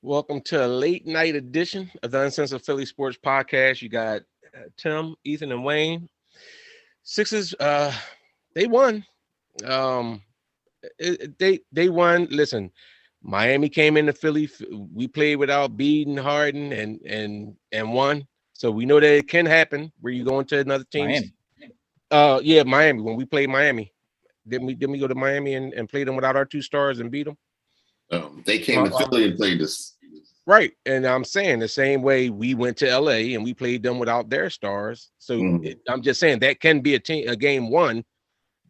Welcome to a late night edition of the Uncensored Philly Sports Podcast. You got Tim, Ethan, and Wayne. Sixers, they won. They won. Listen, Miami came into Philly. We played without Bede and Harden and won. So we know that it can happen where you go into another team. Miami. Miami. When we played Miami, didn't we go to Miami and play them without our two stars and beat them? They came to Philly and played us. Right. And I'm saying the same way we went to LA and we played them without their stars. So I'm just saying that can be a game won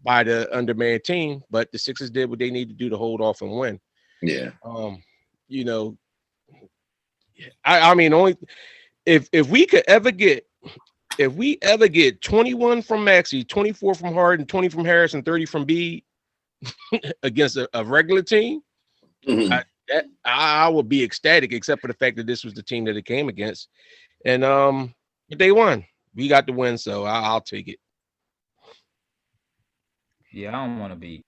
by the undermanned team, but the Sixers did what they need to do to hold off and win. Yeah. I mean, only if we ever get 21 from Maxey, 24 from Harden, 20 from Harris, and 30 from Bede against a regular team, I would be ecstatic, except for the fact that this was the team that it came against. And but they won. We got the win, so I'll take it. Yeah, I don't want to be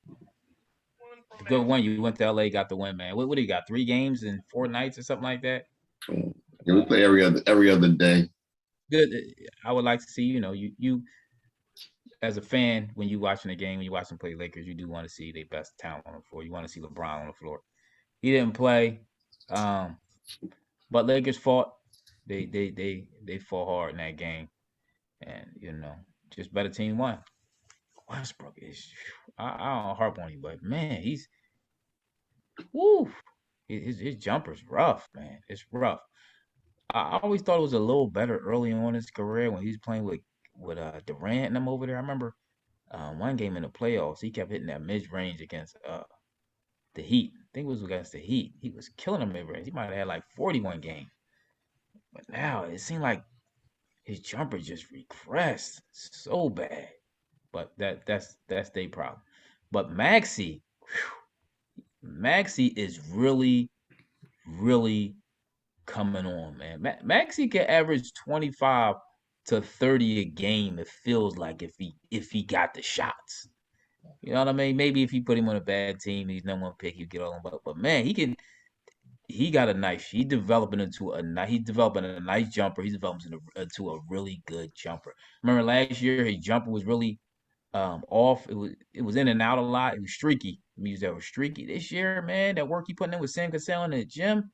good one. You went to LA, got the win, man. What do you got? 3 games in 4 nights or something like that? Yeah, we play every other day. Good. I would like to see, you as a fan, when you watching a game, when you watch them play Lakers, you do want to see their best talent on the floor. You want to see LeBron on the floor. He didn't play, but Lakers fought. They fought hard in that game, and just better team won. Westbrook is, I don't harp on you, but man, he's, his jumper's rough, man. It's rough. I always thought it was a little better early on in his career when he was playing with Durant and them over there. I remember one game in the playoffs, he kept hitting that mid-range against the Heat. I think it was against the Heat. He was killing them mid-range. He might have had like 41 games. But now it seemed like his jumper just regressed so bad. But that's their problem. But Maxey is really, really coming on, man. Maxey can average 25 to 30 a game. It feels like if he got the shots. You know what I mean? Maybe if you put him on a bad team, he's number 1 pick, you get all him. But man, he's developing a nice jumper. He's developing into a really good jumper. Remember last year his jumper was really off. It was in and out a lot. It was streaky. We use that word streaky. This year, man, that work he putting in with Sam Cassell in the gym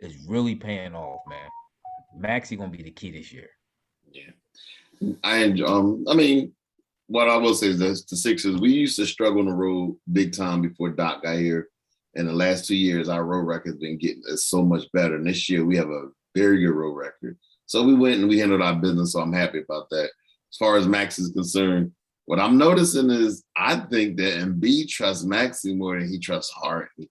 is really paying off, man. Maxey gonna be the key this year. Yeah. I mean, what I will say is that the Sixers, we used to struggle on the road big time before Doc got here. In the last 2 years, our road record has been getting so much better. And this year, we have a very good road record. So we went and we handled our business, so I'm happy about that. As far as Max is concerned, what I'm noticing is I think that Embiid trusts Maxey more than he trusts Harden.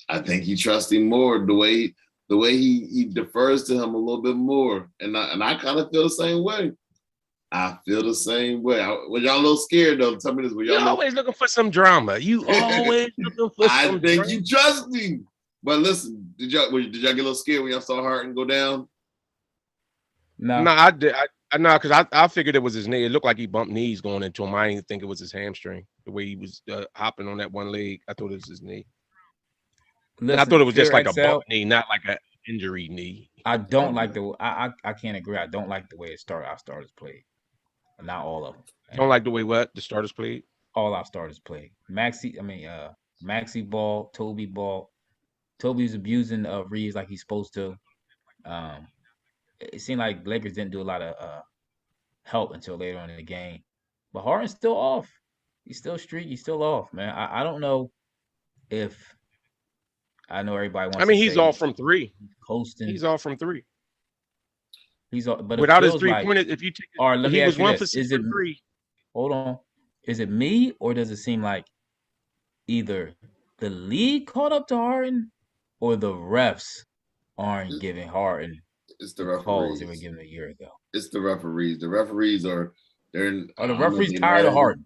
I think he trusts him more the way he defers to him a little bit more. And I kind of feel the same way. I feel the same way. Was y'all a little scared though? Tell me this. You're always looking for some drama. You always looking for some drama. I think you trust me. But listen, did y'all get a little scared when y'all saw Harden go down? No, I did. No, because I figured it was his knee. It looked like he bumped knees going into him. I didn't think it was his hamstring. The way he was hopping on that one leg, I thought it was his knee. Listen, I thought it was just like a bump knee, not like an injury knee. I don't like I can't agree. I don't like the way our starters played. Not all of them. Don't like the way what the starters played? All our starters played. Maxey ball, Toby ball. Toby's abusing Reeves like he's supposed to. It seemed like Lakers didn't do a lot of help until later on in the game. But Harden's still off. He's still streaky. He's still off, man. I don't know if I know everybody wants. I mean, he's off from 3. Coasting. He's off from 3. He's off, but without his 3-pointer, if you take it, or let me ask you this: is it 3? Hold on. Is it me or does it seem like either the league caught up to Harden or the refs aren't giving Harden it's the calls they were given a year ago? It's the referees. The referees are the referees tired of Harden?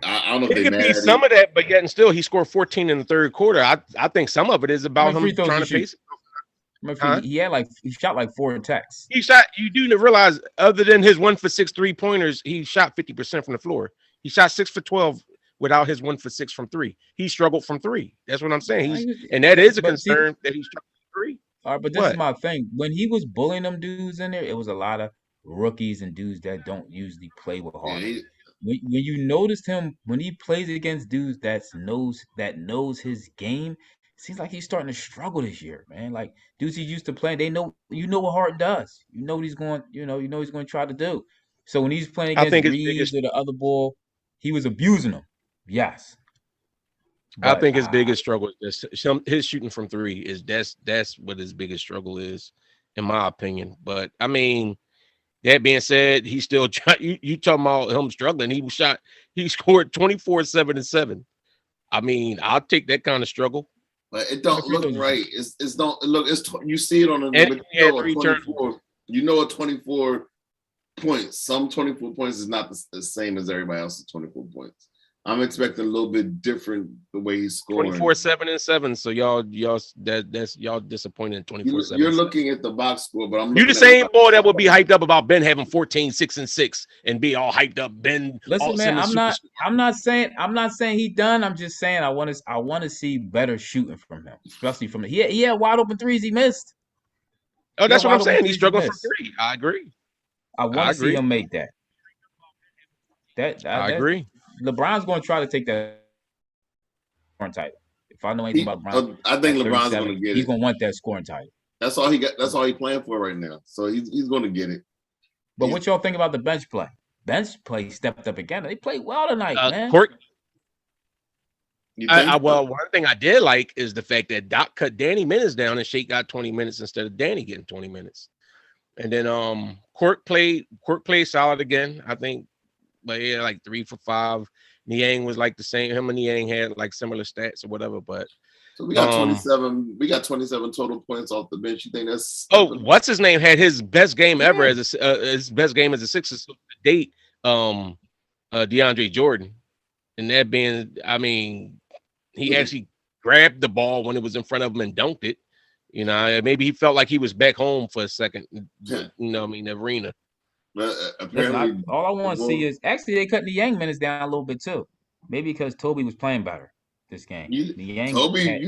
I don't know if it could be some of that, but yet and still he scored 14 in the third quarter. I think some of it is about him trying to pace it. He shot like 4 attacks. You do realize, other than his 1 for 6 3-pointers, he shot 50% from the floor. He shot 6 for 12 without his 1 for 6 from three. He struggled from three. That's what I'm saying. And that but, is a but see, concern that he struggled from three. all right, but this is my thing. When he was bullying them dudes in there, it was a lot of rookies and dudes that don't usually play with Harden. When you noticed him when he plays against dudes that knows his game, it seems like he's starting to struggle this year, man. Like dudes he used to play, they know what Harden does. You know what he's going, he's going to try to do. So when he's playing against Reeves or the other ball, he was abusing them. Yes. I think his biggest struggle is his shooting from three is that's what his biggest struggle is, in my opinion. But I mean, that being said, he still you talking about him struggling. He scored 24, 7, and 7. I mean, I'll take that kind of struggle. But it don't look right. It's don't look. You see it on the 24. You know, a 24 points. Some 24 points is not the same as everybody else's 24 points. I'm expecting a little bit different the way he's scoring. 24, 7, and 7. So y'all disappointed in 24, 7. You're looking at the box score, but you the same boy that would be hyped up about Ben having 14, 6, and 6 and be all hyped up. Ben, listen, man, I'm not saying he done. I'm just saying I want to see better shooting from him, especially from the he had wide open threes he missed. Oh, that's what I'm saying. He's struggling from three. I agree. I want to see him make that. I agree. LeBron's going to try to take that scoring title. If I know anything about LeBron, I think LeBron's going to get it. He's going to want that scoring title. That's all he got. That's all he's playing for right now. So he's going to get it. But what y'all think about the bench play? Bench play stepped up again. They played well tonight, man. Well, one thing I did like is the fact that Doc cut Danny minutes down and Shake got 20 minutes instead of Danny getting 20 minutes. And then Quirk played solid again, I think. But yeah, like 3 for 5. Niang was like the same. Him and Niang had like similar stats or whatever. But so we got 27. We got 27 total points off the bench. You think that's? What's his name had his best game ever as his best game as a Sixers to date. DeAndre Jordan, and that being, I mean, he actually grabbed the ball when it was in front of him and dunked it. You know, maybe he felt like he was back home for a second. You know, I mean, the arena. Apparently, all I want to see is actually they cut the Yang minutes down a little bit too. Maybe because Toby was playing better this game. Toby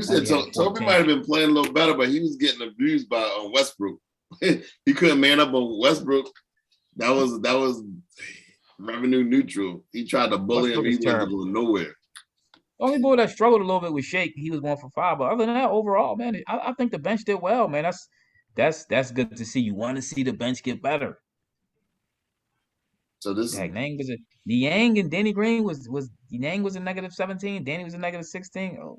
might have been playing a little better, but he was getting abused by Westbrook. He couldn't man up on Westbrook. That was revenue neutral. He tried to bully him. He wasn't going nowhere. The only boy that struggled a little bit was Shake. He was 1 for 5, but other than that, overall, man, I think the bench did well, man. That's good to see. You want to see the bench get better. So this Niang and Danny Green was Niang was a -17, Danny was a -16. Oh,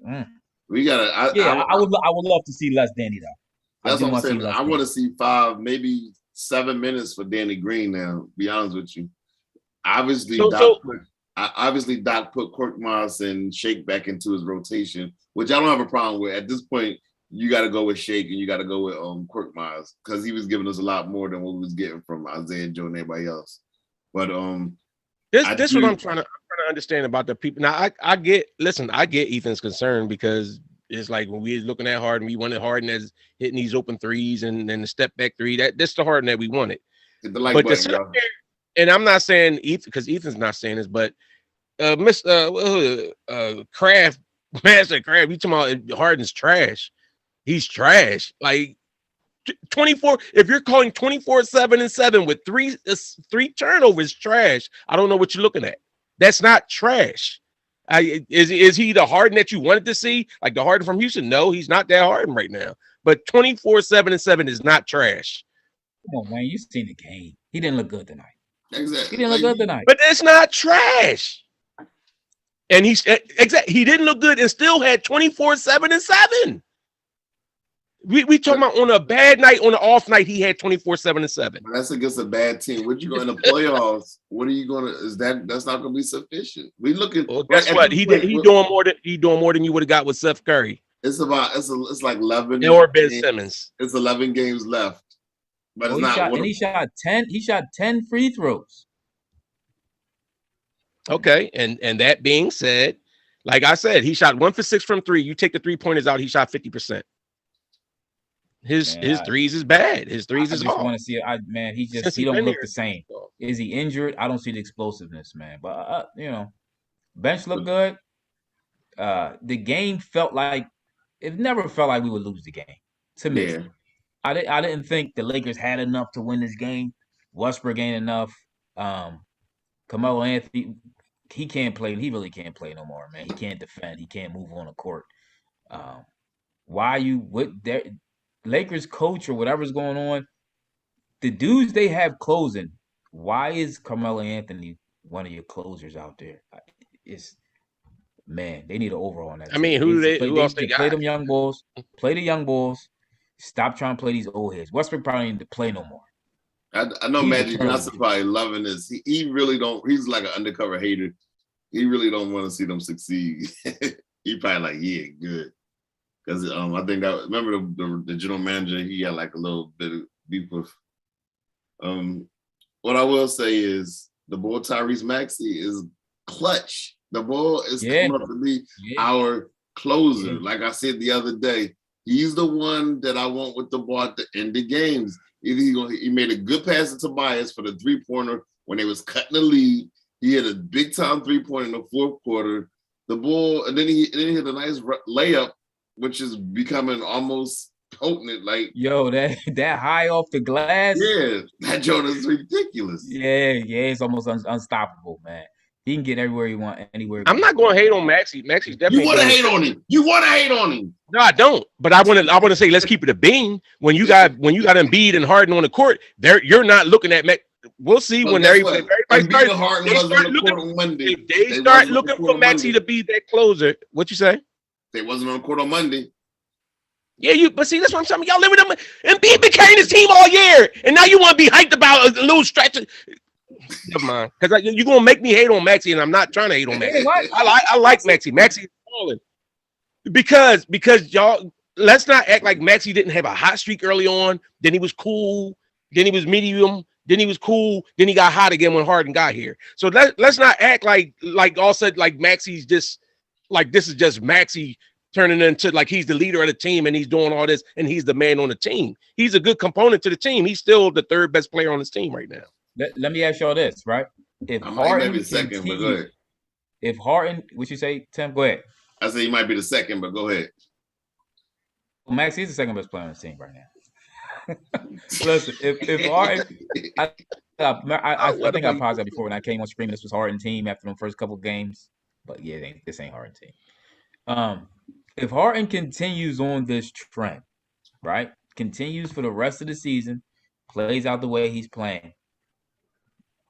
we gotta. I would love to see less Danny though. That's what I'm saying. I want to see 5, maybe 7 minutes for Danny Green now. Be honest with you. Obviously, Doc put Korkmaz and Shake back into his rotation, which I don't have a problem with. At this point, you got to go with Shake and you got to go with Korkmaz because he was giving us a lot more than what we was getting from Isaiah Joe and everybody else. But this is what I'm trying to understand about the people. Now I get Ethan's concern because it's like when we were looking at Harden, we wanted Harden as hitting these open threes and then the step back three. That's the Harden that we wanted. And I'm not saying Ethan because Ethan's not saying this, but Master Kraft, you talking about Harden's trash. He's trash. Like 24, if you're calling 24, 7, and 7 with three turnovers trash, I don't know what you're looking at. That's not trash. Is he the Harden that you wanted to see? Like the Harden from Houston? No, he's not that Harden right now. But 24, 7, and 7 is not trash. Come on, man. You've seen the game. He didn't look good tonight. Exactly. He didn't look good tonight. But it's not trash. And he didn't look good and still had 24, 7, and 7. We talking about on a bad night, on an off night, he had 24, 7, and 7. That's against a bad team. What you go in the playoffs? What are you gonna? That's not gonna be sufficient? We looking. Well, guess what? He doing more than you would have got with Seth Curry. It's like 11 or Ben Simmons. It's 11 games left, but it's not. He shot 10. He shot 10 free throws. Okay, and that being said, like I said, he shot 1 for 6 from 3. You take the 3-pointers out, he shot 50%. His threes is bad. His threes is hard. I just want to see it. He don't look the same. Is he injured? I don't see the explosiveness, man. But Bench looked good. The game felt like it never felt like we would lose the game. To me, Yeah. I didn't think the Lakers had enough to win this game. Westbrook ain't enough. Carmelo Anthony, he can't play. He really can't play no more, man. He can't defend. He can't move on the court. Why you what their Lakers coach or whatever's going on? The dudes they have closing. Why is Carmelo Anthony one of your closers out there? It's man, they need an overhaul on that. I mean, who else they got? Play them young bulls. Play the young bulls. Stop trying to play these old heads. Westbrook probably need to play no more. I know Magic Johnson probably loving this. He really don't. He's like an undercover hater. He really don't want to see them succeed. He probably like, yeah, good. Because I think that remember the general manager, he had like a little bit of beef with. What I will say is the boy Tyrese Maxey is clutch. The ball is coming up to be our closer. Like I said the other day, he's the one that I want with the ball at the end of games. He made a good pass to Tobias for the 3-pointer when they was cutting the lead. He hit a big time 3-pointer in the fourth quarter. The ball, and then he hit a nice layup, which is becoming almost potent. Like that high off the glass. Yeah, that joint is ridiculous. Yeah, it's almost unstoppable, man. He can get everywhere he want, anywhere. I'm not going to hate on Maxey. Maxey's definitely. You want to hate on him. You want to hate on him. No, I don't. But I want to say let's keep it a bean. When you got Embiid and Harden on the court, you're not looking at Max. We'll see when everybody start looking for Maxey to be that closer. What you say? They wasn't on the court on Monday. Yeah, but see, that's what I'm saying. Y'all live with them. Embiid been carrying his team all year, and now you want to be hyped about a little stretch. Never mind, because you're gonna make me hate on Maxey, and I'm not trying to hate on Maxey. I like Maxey. Maxey is falling because y'all. Let's not act like Maxey didn't have a hot streak early on. Then he was cool. Then he was medium. Then he was cool. Then he got hot again when Harden got here. So let's not act like all said like Maxey's just like this is just Maxey turning into like he's the leader of the team and he's doing all this and he's the man on the team. He's a good component to the team. He's still the third best player on this team right now. Let me ask y'all this, right? If Harden what you say, Tim? Go ahead. I say he might be the second, but go ahead. Well, Max, he's the second best player on the team right now. Listen, if Harden, I think I paused that before when I came on screaming this was Harden team after the first couple of games, but yeah, this ain't Harden team. If Harden continues on this trend, right, continues for the rest of the season, plays out the way he's playing.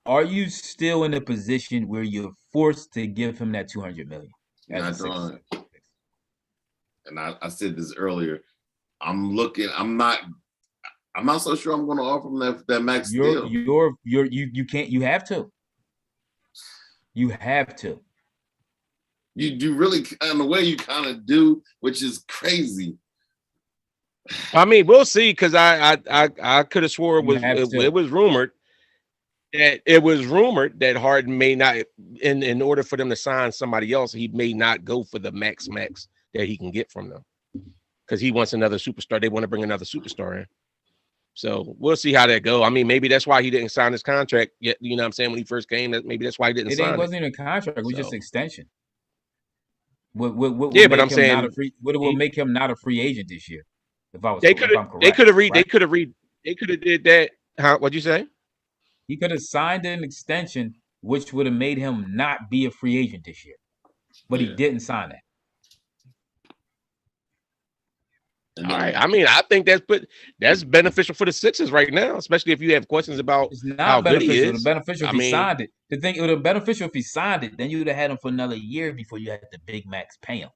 Are you still in a position where you're forced to give him that $200 million? And I said this earlier. I'm not so sure I'm going to offer him that max deal. You can't. You have to. You have to. You do really, in a way, you kind of do, which is crazy. I mean, we'll see, because I could have swore it was rumored. It was rumored that Harden may not, in order for them to sign somebody else, he may not go for the max that he can get from them, because he wants another superstar. They want to bring another superstar in. So we'll see how that go. I mean, maybe that's why he didn't sign his contract yet. You know what I'm saying? When he first came, maybe that's why he didn't sign it. It wasn't even a contract. It was just extension. What but I'm saying what will make him not a free agent this year? If I'm correct, they could have did that. What'd you say? He could have signed an extension, which would have made him not be a free agent this year, but he didn't sign that. All right. I mean, I think that's beneficial for the Sixers right now, especially if you have questions about how good he is. It's beneficial if he signed it. The thing, it would have been beneficial if he signed it. Then you would have had him for another year before you had the big max pay him.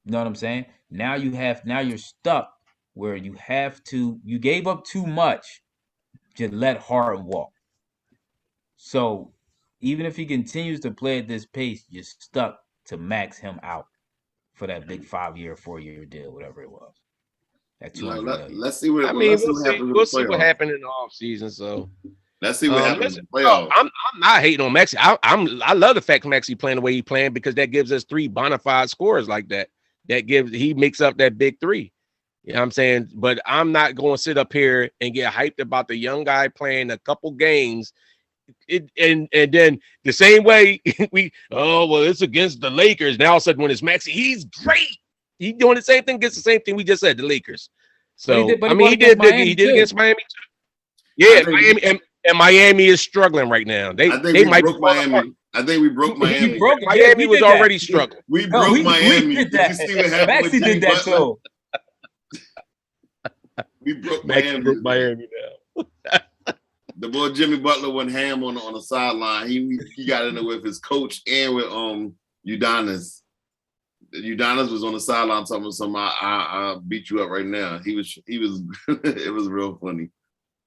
You know what I'm saying? Now you're stuck where you gave up too much to let Harden walk. So even if he continues to play at this pace, you're stuck to max him out for that big 5-year, 4-year deal, whatever it was. That let's see what we'll see what happened in the offseason. So let's see what happens in the playoffs. I'm not hating on Maxey. I love the fact Maxey playing the way he playing, because that gives us 3 bona fide scorers like that. He makes up that big 3. You know what I'm saying? But I'm not going to sit up here and get hyped about the young guy playing a couple games and then the same way it's against the Lakers. Now all of a sudden when it's Maxey, he's great. He's doing the same thing against the same thing we just said, the Lakers. So he did against Miami too. Yeah, Miami and Miami is struggling right now. They might broke Miami. I think we broke Miami. Miami was already struggling. We broke Miami. We did that. You see what happened Maxey did that too. We broke Miami now. The boy Jimmy Butler went ham on the sideline. He got in there with his coach and with Udonis. Udonis was on the sideline talking about something. I beat you up right now. He was it was real funny.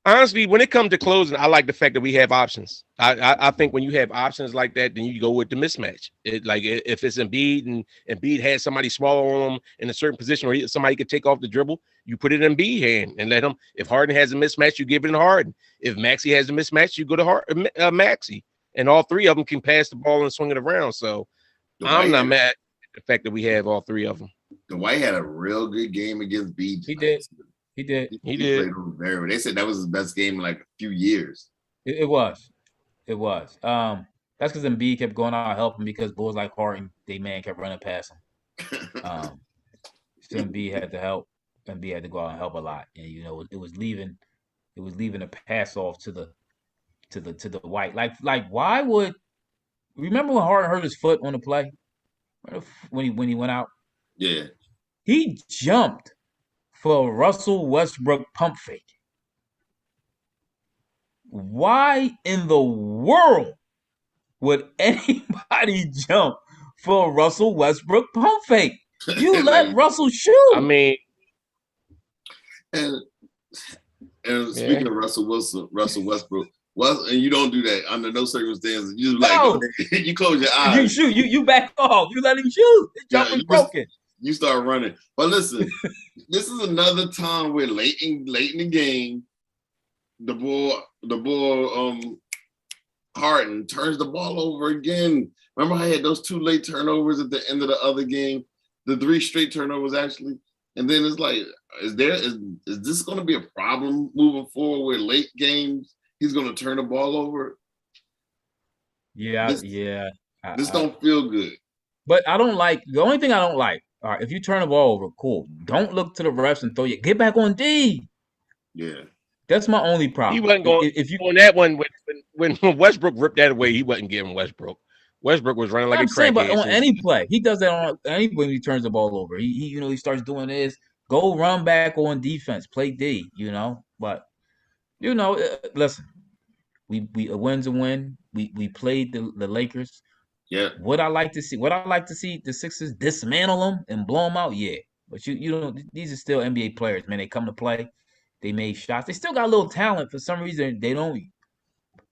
Honestly, when it comes to closing, I like the fact that we have options. I think when you have options like that, then you go with the mismatch. Like if it's Embiid and Embiid has somebody smaller on him in a certain position, or somebody could take off the dribble, you put it in Embiid's hand and let him. If Harden has a mismatch, you give it to Harden. If Maxey has a mismatch, you go to Maxey, and all three of them can pass the ball and swing it around. So I'm not mad at the fact that we have all three of them. Dwight had a real good game against BJ. He did. He played very. They said that was his best game in like a few years. It was. That's because Embiid kept going out helping because boys like Harden, they man kept running past him. So Embiid had to help. Embiid had to go out and help a lot, and it was leaving a pass off to the White. Like why would remember when Harden hurt his foot on the play when he went out? Yeah, he jumped for Russell Westbrook pump fake. Why in the world would anybody jump for Russell Westbrook pump fake? You let Russell shoot. I mean, and speaking of Russell Westbrook, and you don't do that under no circumstances. You you close your eyes. You shoot. You back off. You let him shoot. The jump was broken. You start running. But listen, this is another time where late in the game, the ball Harden turns the ball over again. Remember I had those 2 late turnovers at the end of the other game, the 3 straight turnovers actually. And then it's like, is this going to be a problem moving forward where late games he's going to turn the ball over? Yeah. This don't feel good. But the only thing I don't like. All right, if you turn the ball over, cool. Don't look to the refs and get back on D. Yeah. That's my only problem. He wasn't going if you on that one when Westbrook ripped that away, he wasn't giving Westbrook. Westbrook was running like a crackhead. But on any play, he does that on any when he turns the ball over. He starts doing this. Go run back on defense, play D. But listen, we a win's a win. We played the Lakers. Yeah. Would I like to see the Sixers dismantle them and blow them out? Yeah. But you don't. These are still NBA players, man. They come to play. They made shots. They still got a little talent. For some reason, they don't.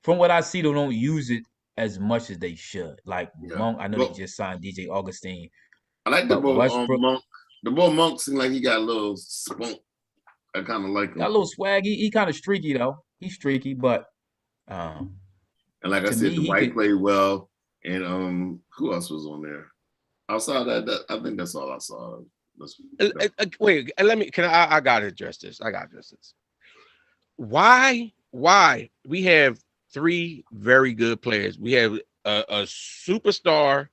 From what I see, they don't use it as much as they should. Like Monk, I know they just signed DJ Augustine. I like the boy Monk. The boy Monk seems like he got a little spunk. I kind of like him. Got a little swag. He kind of streaky though. He's streaky, but and like I said, Dwight played well. And who else was on there? Outside that, I think that's all I saw. Wait, let me. I gotta address this. Why we have 3 very good players? We have a superstar,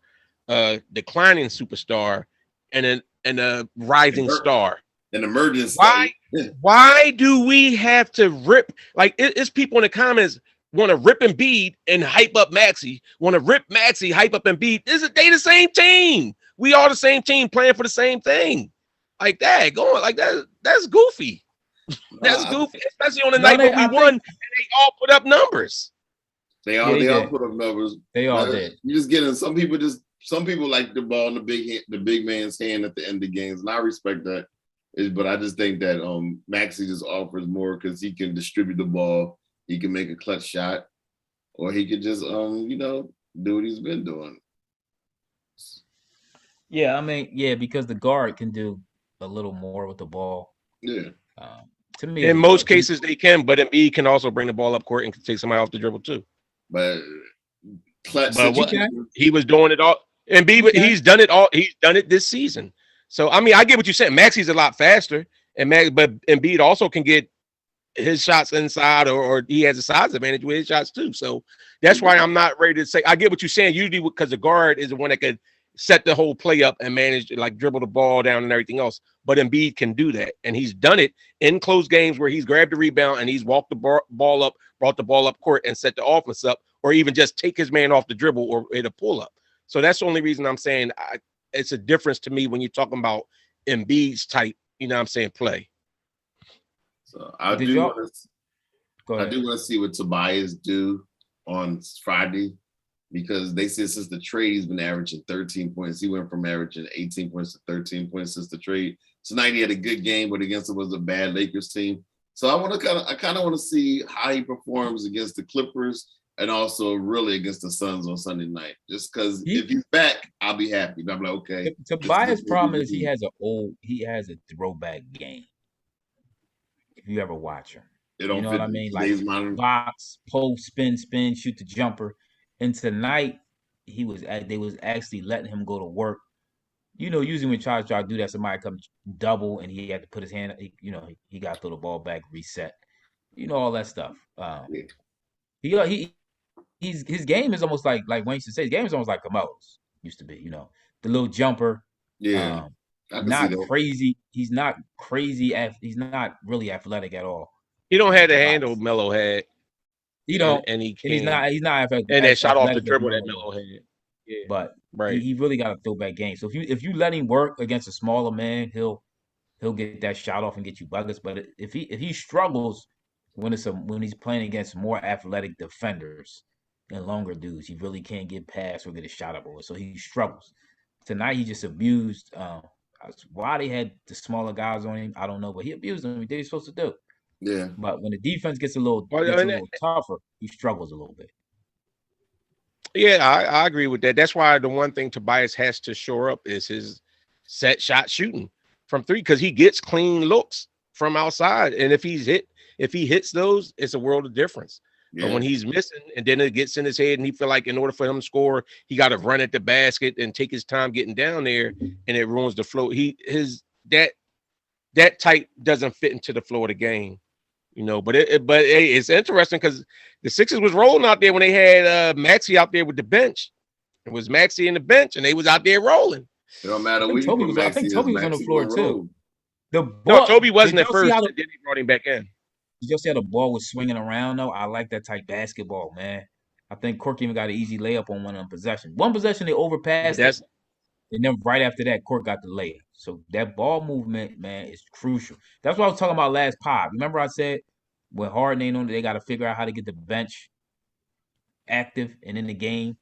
a declining superstar, and a rising star. An emergence. Why do we have to rip? Like it's people in the comments want to rip Embiid and hype up Maxey. Want to rip Maxey, hype up Embiid. They the same team. We are the same team playing for the same thing. Like that, going like that. That's goofy. That's goofy, especially on the night when we won and they all put up numbers. They all put up numbers. They all did. You just getting some people like the ball in the big man's hand at the end of games, and I respect that. But I just think that Maxey just offers more because he can distribute the ball. He can make a clutch shot, or he could just do what he's been doing. Yeah, because the guard can do a little more with the ball. Yeah. To me, in most cases they can, but Embiid can also bring the ball up court and take somebody off the dribble too. But clutch, he was doing it all. Embiid, he's done it all. He's done it this season. So I mean, I get what you're saying. Maxey's a lot faster, but Embiid also can get his shots inside, or he has a size advantage with his shots too. So that's why I'm not ready to say. I get what you're saying. Usually, because the guard is the one that could set the whole play up and manage, like dribble the ball down and everything else. But Embiid can do that, and he's done it in close games where he's grabbed the rebound and he's walked the ball up, brought the ball up court, and set the offense up, or even just take his man off the dribble or hit a pull up. So that's the only reason I'm saying it's a difference to me when you're talking about Embiid's type. You know what I'm saying? Play. So I do want to see what Tobias do on Friday, because they said since the trade he's been averaging 13 points. He went from averaging 18 points to 13 points since the trade. Tonight he had a good game, but against it was a bad Lakers team. So I kind of want to see how he performs against the Clippers and also really against the Suns on Sunday night. Just because if he's back, I'll be happy. I'm like, okay. Tobias' problem is he has a throwback game. If you ever watch him, you know what I mean? Like box, post, spin, shoot the jumper. And tonight they was actually letting him go to work. You know, usually when Charles try to do that, somebody comes double and he had to put his hand. He got to throw the ball back, reset. You know, all that stuff. His game is almost like Wayne used to say. His game is almost like Camelo's used to be. You know, the little jumper. Yeah. Not crazy. He's not crazy. He's not really athletic at all. He don't have the handle Melo had. He don't, and he's not athletic. And that shot off the dribble that Melo had. Yeah. But he really got a throwback game. So if you let him work against a smaller man, he'll get that shot off and get you buckets. But if he struggles when he's playing against more athletic defenders and longer dudes, he really can't get past or get a shot up over. So he struggles. Tonight he just abused. Why they had the smaller guys on him, I don't know, but he abused them. He did what he's supposed to do. Yeah. But when the defense gets a little tougher, he struggles a little bit. Yeah, I agree with that. That's why the one thing Tobias has to shore up is his set shot shooting from three, because he gets clean looks from outside. And if he hits those, it's a world of difference. Yeah. But when he's missing and then it gets in his head and he feel like in order for him to score, he got to run at the basket and take his time getting down there, and it ruins the flow. That type doesn't fit into the flow of the game, you know. But it's interesting because the Sixers was rolling out there when they had Maxey out there with the bench. It was Maxey in the bench and they was out there rolling. It don't matter. I think Toby was on the floor too. Toby wasn't at first. Then he brought him back in. You just said the ball was swinging around, though. I like that type basketball, man. I think Cork even got an easy layup on one of them possessions. One possession, they overpassed it, and then right after that, Cork got the layup. So that ball movement, man, is crucial. That's what I was talking about last pod. Remember I said when Harden ain't on it, they got to figure out how to get the bench active and in the game.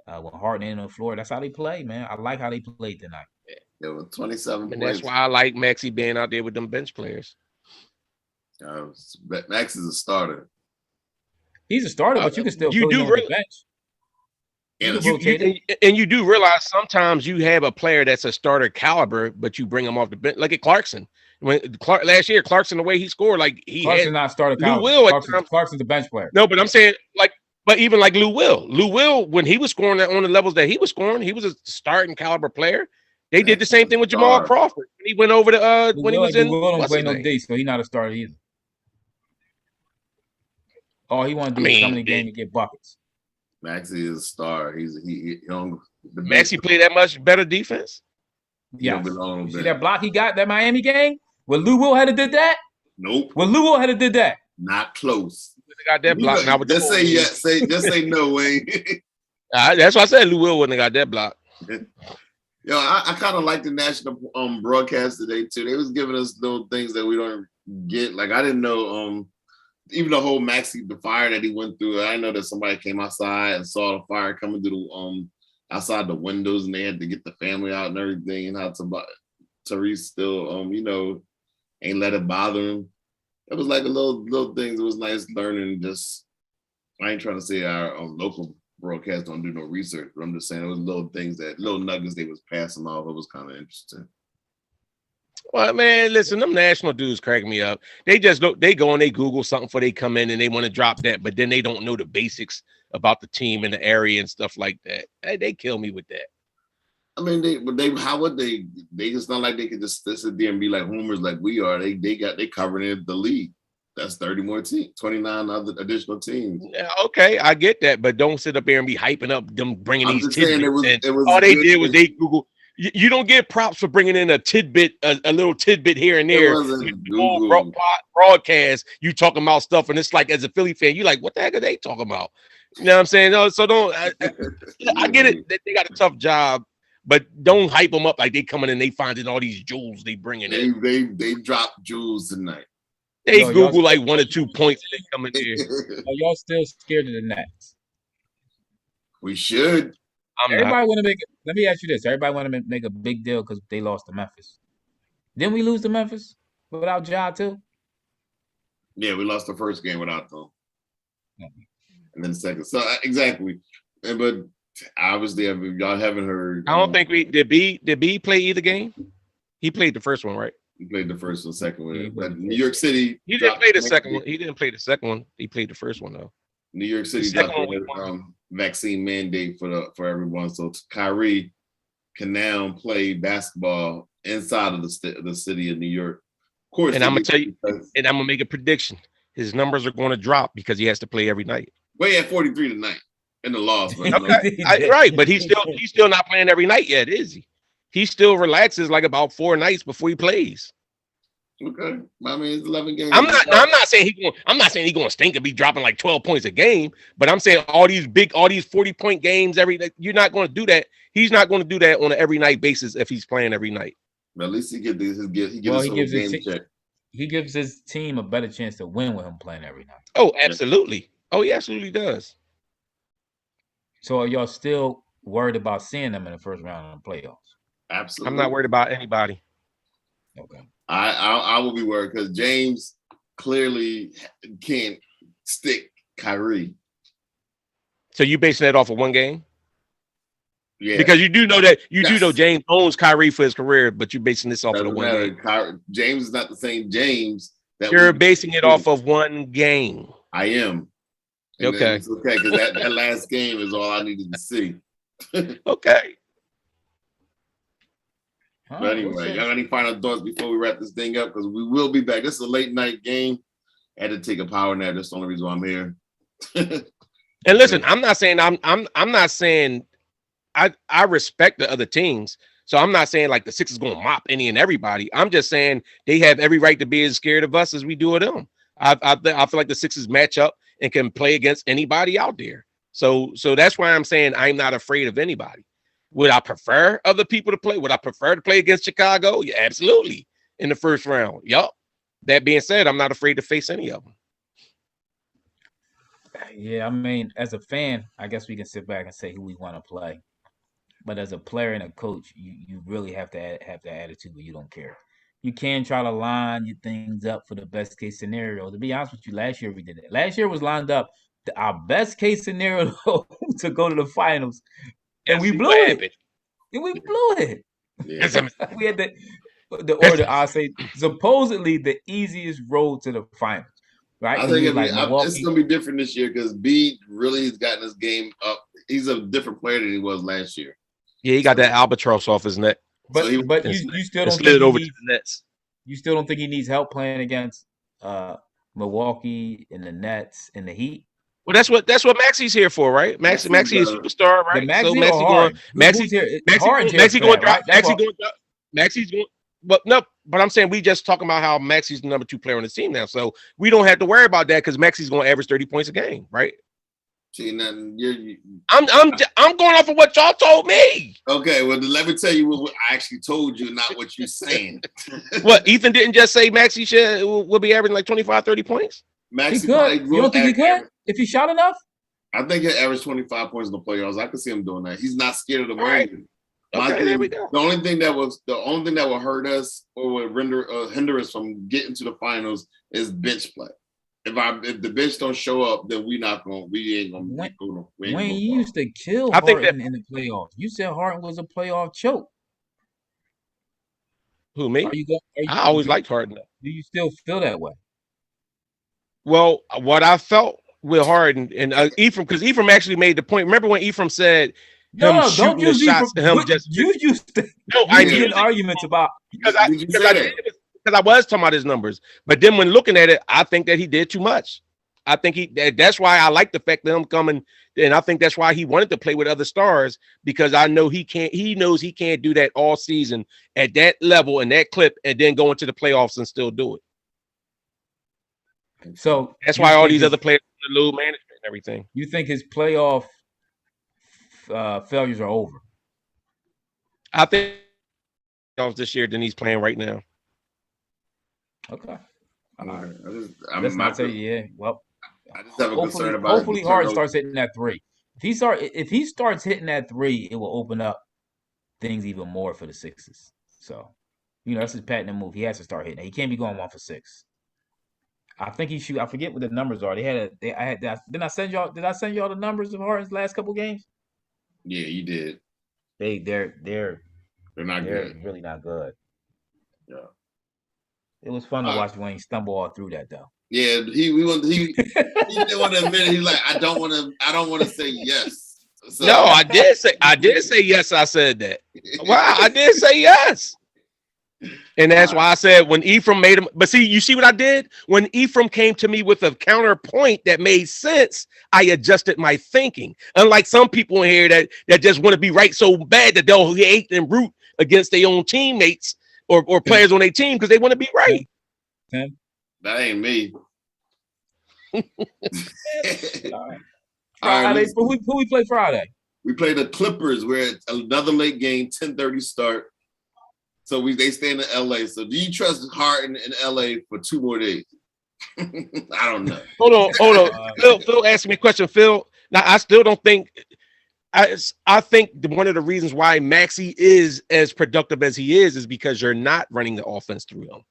When Harden ain't on the floor, that's how they play, man. I like how they played tonight. It was 27 and points. That's why I like Maxey being out there with them bench players. Max is a starter. He's a starter, but you can still put him on the bench. And you do realize sometimes you have a player that's a starter caliber, but you bring him off the bench. Like at Clarkson. Last year, Clarkson, the way he scored, like Clarkson's not starter caliber. Lou Will, Clarkson's the bench player. No, but I'm saying but even like Lou Will, when he was scoring on the levels that he was scoring, he was a starting caliber player. They did the same thing with Jamal Crawford. He went over to when he was in. Lou Will don't play no D, so he's not a starter either. All he want to do is come in the game and get buckets. Maxey is a star. Maxey played that much better defense. Yeah. You see that block he got that Miami game? Where Lou Will had to did that? Nope. Where Lou Will had to did that? Not close. Got that block. Now with just say yes. Just say no, Wayne. That's why I said Lou Will wouldn't have got that block. Yo, I kind of like the national broadcast today too. They was giving us little things that we don't get. Like I didn't know. Even the whole Maxey, the fire that he went through, I know that somebody came outside and saw the fire coming through the outside the windows, and they had to get the family out and everything. And how Tyrese still, ain't let it bother him. It was like a little things. It was nice learning. Just I ain't trying to say our local broadcast don't do no research, but I'm just saying it was little things little nuggets they was passing off. It was kind of interesting. Well, man, listen, them national dudes crack me up. They just they go and they Google something before they come in and they want to drop that, but then they don't know the basics about the team and the area and stuff like that. They kill me with that. I mean, how would they? They just not like they could just sit there and be like homers like we are. They covering the league. That's 30 more teams, 29 other additional teams. Yeah, okay, I get that, but don't sit up there and be hyping up them bringing I'm these just saying tidbits. it was All they good. did was they Google. You don't get props for bringing in a tidbit, a little tidbit here and there. It wasn't Google. Broadcast, you talking about stuff, and it's like as a Philly fan, you like, what the heck are they talking about? You know what I'm saying? No, so don't. I get it that they got a tough job, but don't hype them up like they coming in, they finding all these jewels they bringing in. They dropped jewels tonight. They Google like 1 or 2 points and they come in there. Are y'all still scared of the Nets? We should. Everybody want to make it. Let me ask you this: everybody want to make a big deal because they lost to Memphis. Didn't we lose to Memphis without Ja too? Yeah, we lost the first game without them, and then the second. So exactly, but obviously, if y'all haven't heard, I don't think we did. B play either game? He played the first one, right? He played the first and second one. But New York City. He didn't play the second one. He didn't play the second one. He played the first one though. New York City dropped the vaccine mandate for everyone, so Kyrie can now play basketball inside of the city of New York. Of course, and I'm gonna tell you, and I'm gonna make a prediction. His numbers are going to drop because he has to play every night. Well, he had 43 tonight in the loss. Okay, right, but he's still not playing every night yet, is he? He still relaxes like about 4 nights before he plays. Okay, I mean it's 11 games. I'm not saying he's going to stink and be dropping like 12 points a game, but I'm saying all these 40-point games you're not going to do that. He's not going to do that on an every night basis if he's playing every night. But at least he gives his team a better chance to win with him playing every night. Oh, absolutely. Oh, he absolutely does. So are y'all still worried about seeing them in the first round of the playoffs? Absolutely. I'm not worried about anybody. Okay. I will be worried because James clearly can't stick Kyrie. So you basing that off of one game? Yeah. Because you do know that do know James owns Kyrie for his career, but you're basing this off of the one game. James is not the same James that you're basing it off of one game. I am. And okay. It's okay, because that last game is all I needed to see. Okay. But anyway, y'all got any final thoughts before we wrap this thing up? Because we will be back. This is a late night game. I had to take a power nap. That's the only reason why I'm here. And listen, I'm not saying I respect the other teams. So I'm not saying like the Sixers going to mop any and everybody. I'm just saying they have every right to be as scared of us as we do of them. I feel like the Sixers match up and can play against anybody out there. So that's why I'm saying I'm not afraid of anybody. Would I prefer other people to play? Would I prefer to play against Chicago? Yeah, absolutely. In the first round. Yup. That being said, I'm not afraid to face any of them. Yeah, I mean, as a fan, I guess we can sit back and say who we want to play. But as a player and a coach, you really have to have the attitude where you don't care. You can try to line your things up for the best case scenario. To be honest with you, last year we did it. Last year was lined up our best case scenario to go to the finals. And we blew it. And we blew it. Yeah. We had the order, I'll say, supposedly the easiest road to the finals. Right? I think it's going to be different this year because B really has gotten his game up. He's a different player than he was last year. Yeah, he got that albatross off his neck. But you still don't slid over to the Nets. You still don't think he needs help playing against Milwaukee and the Nets and the Heat? Well, that's what Maxey's here for, right? Maxey is a superstar, right? So Maxey's going to drop. Maxey's going. But no, but I'm saying we just talking about how Maxey's the number 2 player on the team now, so we don't have to worry about that because Maxey's going to average 30 points a game, right? See, I'm going off of what y'all told me. Okay, well, let me tell you what I actually told you, not what you're saying. What, Ethan didn't just say Maxey will be averaging like 25, 30 points? Maxey could. You don't think he could? If he shot enough? I think he'll average 25 points in the playoffs. I can see him doing that. He's not scared of the moment. Okay, there we go. The only thing that will hurt us or would hinder us from getting to the finals is bench play. If the bench don't show up, then we ain't gonna. When you used to kill Harden in the playoffs, you said Harden was a playoff choke. Who, me? I always liked Harden. Do you still feel that way? Well, what I felt with Harden and Ephraim, because Ephraim actually made the point. Remember when Ephraim said don't use shots to him you used to. No, I did arguments about because I did. because I was talking about his numbers. But then when looking at it, I think that he did too much. I think that's why I like the fact that him coming, and I think that's why he wanted to play with other stars, because I know he knows he can't do that all season at that level and that clip and then go into the playoffs and still do it. So that's why all these other players load management and everything. You think his playoff failures are over? I think this year than he's playing right now. Okay. All right. Let's not say yeah. Well, I just have a concern about. Hopefully, Harden starts hitting that three. If he starts hitting that three, it will open up things even more for the Sixers. So, that's his patented move. He has to start hitting. He can't be going 1 for 6. I think he shoot. I forget what the numbers are. Did I send y'all the numbers of Harden's last couple games? Yeah, you did. They're not good. Really not good. Yeah. It was fun to watch Wayne stumble all through that though. Yeah, he didn't want to admit it. He's like, I don't want to say yes. So. No, I did say yes. I said that. Wow, I did say yes. And that's why I said when Ephraim made him, but see, you see what I did? When Ephraim came to me with a counterpoint that made sense, I adjusted my thinking. Unlike some people in here that just want to be right so bad that they'll hate and root against their own teammates or players on their team because they want to be right. That ain't me. Friday, who we play Friday? We play the Clippers. We're at another late game, 10:30 start. So they stay in LA. So do you trust Harden in LA for 2 more days? I don't know. Hold on. Phil asked me a question. Phil, now I still don't think. I think one of the reasons why Maxey is as productive as he is because you're not running the offense through him,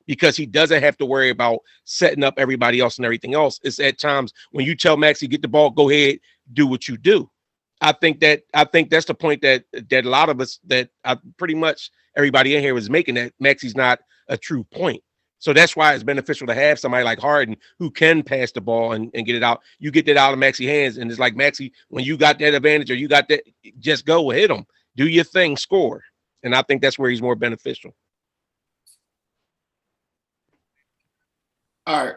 because he doesn't have to worry about setting up everybody else and everything else. It's at times when you tell Maxey, get the ball, go ahead, do what you do. I think that's the point that a lot of us, that pretty much everybody in here was making, that Maxey's not a true point. So that's why it's beneficial to have somebody like Harden who can pass the ball and get it out. You get that out of Maxey's hands, and it's like, Maxey, when you got that advantage or you got that, just go hit him, do your thing, score. And I think that's where he's more beneficial. All right.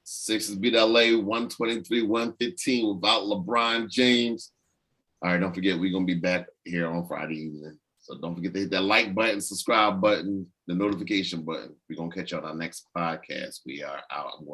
Sixers beat LA 123-115 without LeBron James. All right, don't forget, we're going to be back here on Friday evening. So don't forget to hit that like button, subscribe button, the notification button. We're going to catch you on our next podcast. We are out. I'm going to